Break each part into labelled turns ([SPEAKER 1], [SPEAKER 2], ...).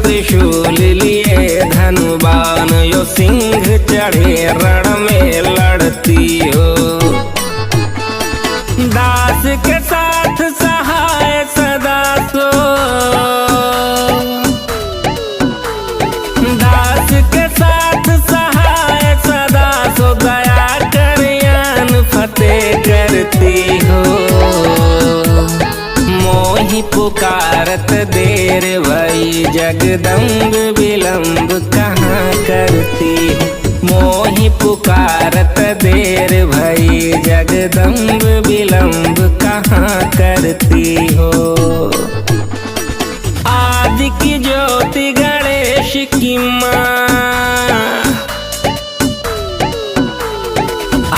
[SPEAKER 1] त्रिशूल लिए धनुबान यो सिंह चढ़े रण में लड़ती हो। दास के साथ सहाय सदा सो, दास के साथ सहाय सदा सो, दया कर यान फतेह करती हो। मोहि पुकारत देर भई जगदम्ब विलम्ब कहाँ करती हो। मोहि पुकारत देर भई जगदम्ब विलम्ब कहाँ करती हो। आदि की ज्योति गणेश की माँ,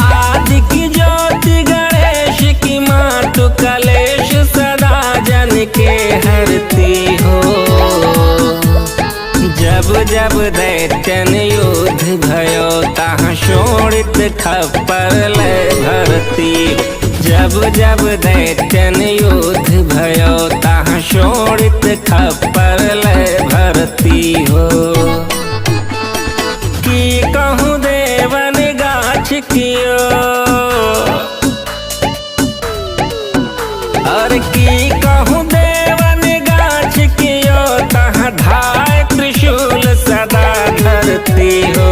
[SPEAKER 1] आदि की ज्योति गणेश की माँ, तू कलेश सदा जन के हरती हो। जब जब दैत्यन युद्ध भयो तहाँ शोणित खप्पर लय भरती। जब जब दैत्यन युद्ध भयो तहाँ शोणित खप्पर लय भरती हो। की कहूँ देवन गाछ कियो, और की कहूँ देवन गाछ कियो, तहाँ धाय त्रिशूल सदा धरती हो।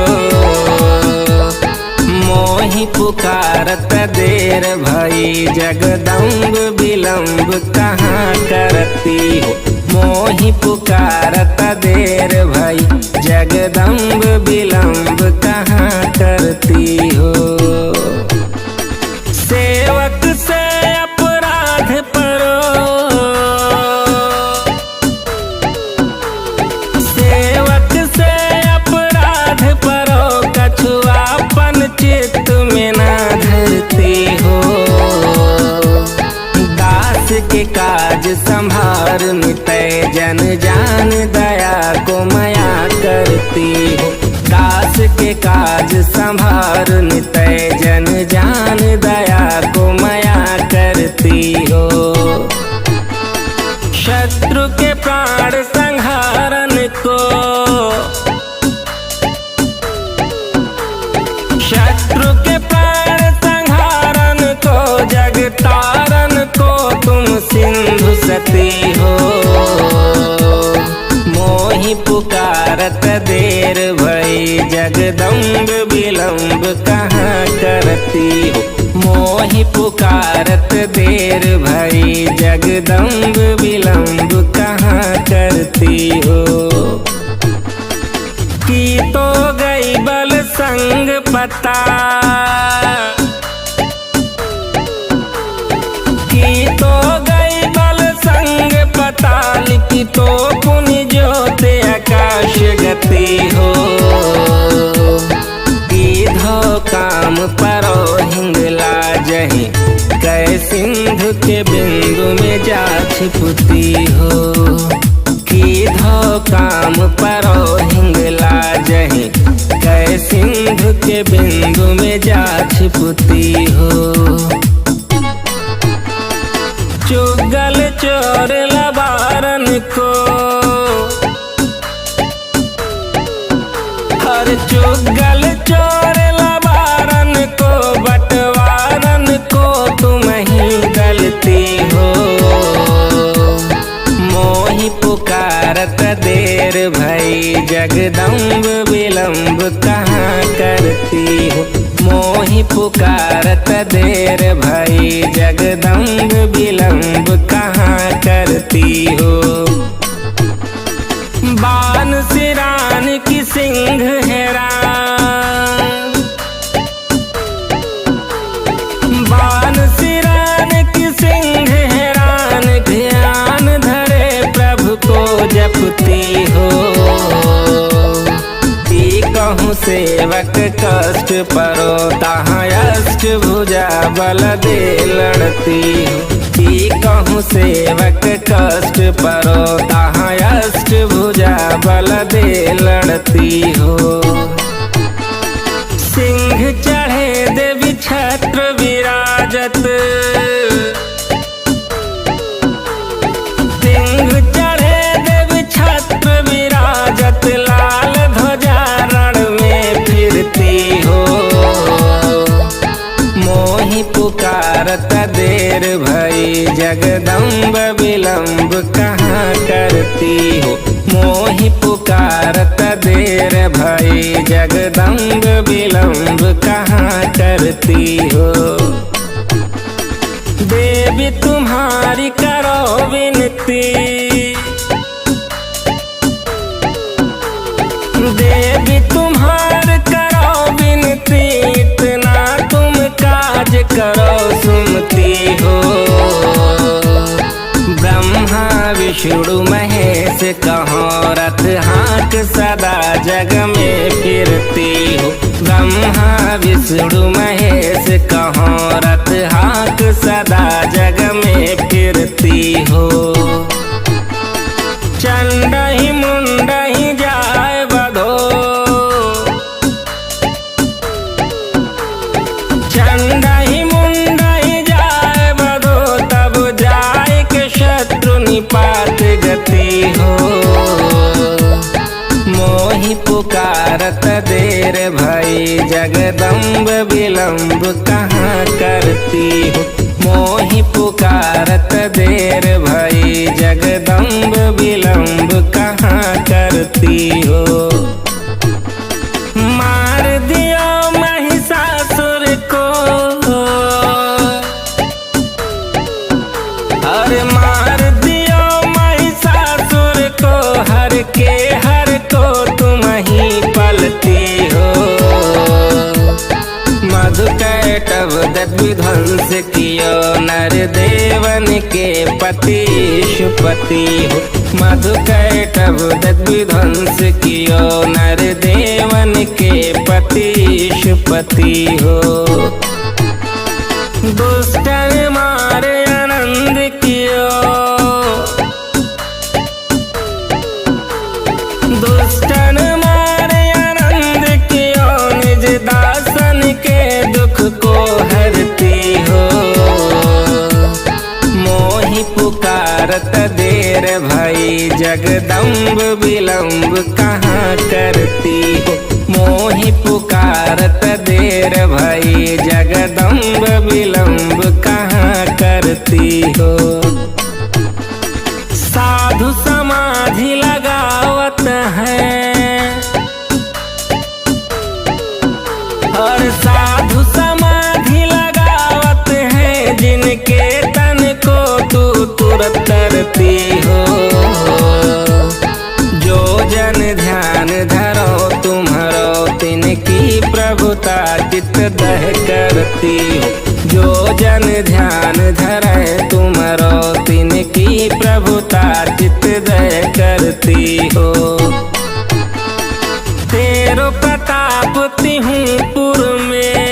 [SPEAKER 1] मोहि पुकारत देर भई जगदम्ब विलम्ब कहाँ करती हो। मोहि पुकारत देर भई जगदम्ब विलम्ब कहाँ करती हो। सेवक से अपराध परो, सेवक से अपराध परो, कछुआपन चित्त में ना धरती हो। दास के काज संभार नितय जन जान दया को माया करती हो। दास के काज संभार नितय जन जान दया को माया करती हो। शत्रु के प्राण संहारन को, शत्रु के प्राण संहारन को, जग तारन को तुम सिंधु सती हो। मोहि पुकारत देर भई जगदम्ब विलम्ब कहाँ करती हो। मोहि पुकारत देर भई जगदम्ब विलम्ब कहाँ करती हो। की तो गई बल संग पता, की तो गई बल संग पता, लिखी तो पुनि ज्योति आकाश गति हो। कीधो काम परो हिंगला जही, कै सिंधु के बिंदु में जा छिपती हो। कीधो काम परो हिंगला जही, कै सिंधु के बिंदु में जा छिपती हो। चुगल चोर लबारन को, हर चुगल चोर लबारन को, बटवारन को तुम ही गलती हो। मोहि पुकारत देर भई जगदम्ब विलम्ब कहाँ करती हो। मोहि पुकारत देर भई जगदम्ब विलम्ब कहाँ करती हो। बान सिरान की सिंह हैरान, बान सिरान की सिंह हैरान, ध्यान धरे प्रभु को जपती हो। कहूँ सेवक कष्ट परो तहाँ अष्ट भुजा बल दे लड़ती हो। की कहूँ सेवक कष्ट परो तहाँ अष्ट भुजा बल दे लड़ती हो। सिंह चढ़े देवी छत्र विराजत, सिंह चढ़े देवी छत्र विराजत, पुकारत देर भई जगदम्ब विलम्ब कहाँ करती हो। देवी तुम्हारी करो विनती, देवी तुम्हार करो विनती, इतना तुम काज करो सुनती हो। ब्रह्मा विष्णु महेश कहो रथ हाँक सदा जग में फिरती हो। ब्रह्मा विष्णु महेश कहो रथ हाँक सदा जग में फिरती हो। चंड ही मुंड ही जाए बधो, चंड ही मुंड ही जाए बधो, तब जाए के शत्रु निपात गति हो। मोहि पुकारत देर भई जगदम्ब विलम्ब कहाँ करती हो। मोहि पुकारत देर भई जगदम्ब विलम्ब कहाँ करती हो। मार दियो महिषासुर को, अरे मार दियो महिषासुर को, हर को तुम ही पलती हो। मधुकैटभ दत्त विध्वंस कियो नर देवन के पति शुपति हो। मधुकैटभ दत्त विध्वंस कियो नर देवन के पति शुपति हो। दुष्टन मारे आनंद कियो, दुष्टन मारे आनंद कियो, निज दासन के दुख को हरती हो। मोहि पुकारत देर भई जगदम्ब विलम्ब कहाँ करती हो। मोहि पुकारत देर भई जगदम्ब विलम्ब कहाँ करती हो। साधु समाधि लगावत है, और साधु समाधि लगावत है, जिनके तन को तू तुरत तरती हो। जो जन ध्यान धरो तुम्हारो, तिनकी प्रभुता चित्त दह करती हो। जो जन ध्यान धरे तुम्हारो, तिनकी प्रभुता चित्त दह करती हो। तेरो प्रताप तिहुपुर में,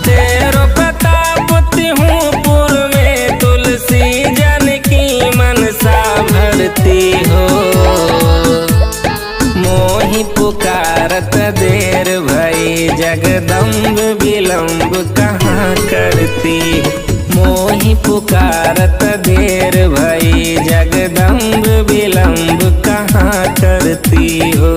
[SPEAKER 1] तेरो प्रताप तिहुपुर में, तुलसी जन की मनसा भरती हो। मोहि पुकारत देर भई जगदम्ब विलम्ब कहाँ करती हो। मोहि पुकारत देर भई जगदम्ब विलम्ब कहाँ करती हो।